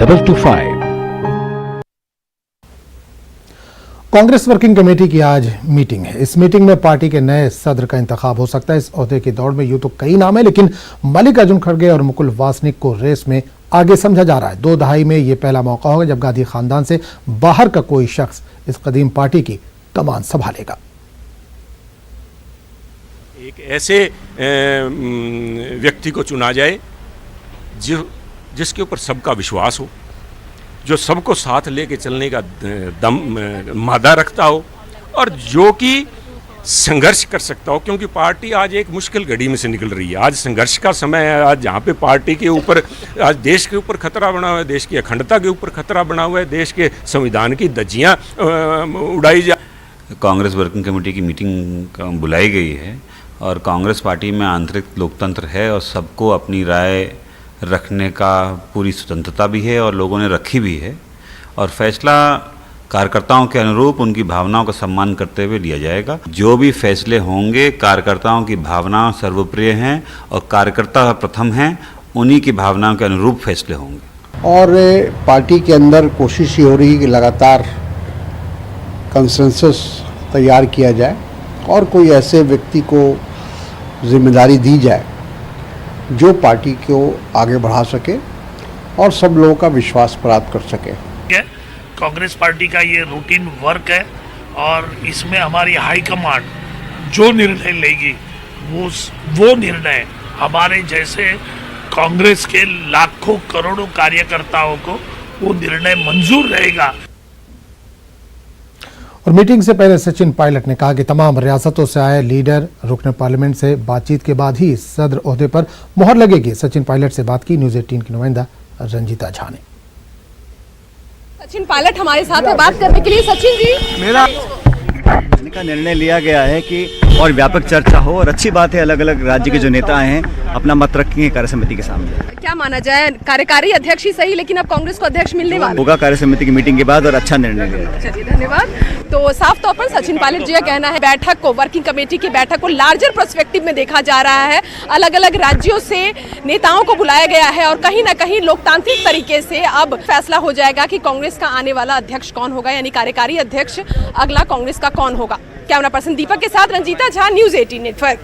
9225. Congress working committee की आज meeting है। इस मीटिंग में पार्टी के नए सदर का इंतखाब हो सकता है। इस ओहदे की दौड़ में यूं तो कई नाम है, लेकिन मल्लिकार्जुन खड़गे और मुकुल वासनिक को रेस में आगे समझा जा रहा है। 2 दहाई में ये पहला मौका होगा जब गांधी खानदान से बाहर का कोई शख्स इस कदीम पार्टी की कमान संभालेगा। एक ऐसे व्यक्ति को चुना जाए जिसके ऊपर सबका विश्वास हो, जो सबको साथ लेके चलने का दम मादा रखता हो और जो कि संघर्ष कर सकता हो, क्योंकि पार्टी आज एक मुश्किल घड़ी में से निकल रही है। आज संघर्ष का समय है। आज जहाँ पे पार्टी के ऊपर, आज देश के ऊपर खतरा बना हुआ है, देश की अखंडता के ऊपर खतरा बना हुआ है, देश के संविधान की धज्जियाँ उड़ाई जा। कांग्रेस वर्किंग कमेटी की मीटिंग बुलाई गई है और कांग्रेस पार्टी में आंतरिक लोकतंत्र है और सबको अपनी राय रखने का पूरी स्वतंत्रता भी है और लोगों ने रखी भी है और फैसला कार्यकर्ताओं के अनुरूप उनकी भावनाओं का सम्मान करते हुए लिया जाएगा। जो भी फैसले होंगे कार्यकर्ताओं की भावनाएं सर्वप्रिय हैं और कार्यकर्ता प्रथम हैं, उन्हीं की भावनाओं के अनुरूप फैसले होंगे। और पार्टी के अंदर कोशिश ये हो रही है कि लगातार कंसेंसस तैयार किया जाए और कोई ऐसे व्यक्ति को जिम्मेदारी दी जाए जो पार्टी को आगे बढ़ा सके और सब लोगों का विश्वास प्राप्त कर सके। कांग्रेस पार्टी का ये रूटीन वर्क है और इसमें हमारी हाई कमांड जो निर्णय लेगी वो निर्णय हमारे जैसे कांग्रेस के लाखों करोड़ों कार्यकर्ताओं को वो निर्णय मंजूर रहेगा। और मीटिंग से पहले सचिन पायलट ने कहा कि तमाम रियासतों से आए लीडर रुकन पार्लियामेंट से बातचीत के बाद ही सदर ओहदे पर मोहर लगेगी। सचिन पायलट से बात की न्यूज़ 18 की नुमाइंदा रंजीता झा ने। सचिन पायलट हमारे साथ है बात करने के लिए। सचिन जी, मेरा का निर्णय लिया गया है कि और व्यापक चर्चा हो और अच्छी बात है, अलग अलग राज्य के जो नेता हैं अपना मत रखेंगे कार्य समिति के सामने। क्या माना जाए, कार्यकारी अध्यक्ष ही सही लेकिन अब कांग्रेस को अध्यक्ष मिलने वाला होगा कार्य समिति की मीटिंग के बाद और अच्छा निर्णय लिया। चलिए धन्यवाद। तो साफ तौर पर सचिन पायलट जी का कहना है बैठक को, वर्किंग कमेटी की बैठक को लार्जर पर्सपेक्टिव में देखा जा रहा है। अलग अलग राज्यों से नेताओं को बुलाया गया है और कहीं ना कहीं लोकतांत्रिक तरीके से अब फैसला हो जाएगा कि कांग्रेस का आने वाला अध्यक्ष कौन होगा, यानी कार्यकारी अध्यक्ष अगला कांग्रेस का कौन होगा। कैमरा पर्सन दीपक के साथ रंजीता झा, न्यूज़ 18 नेटवर्क।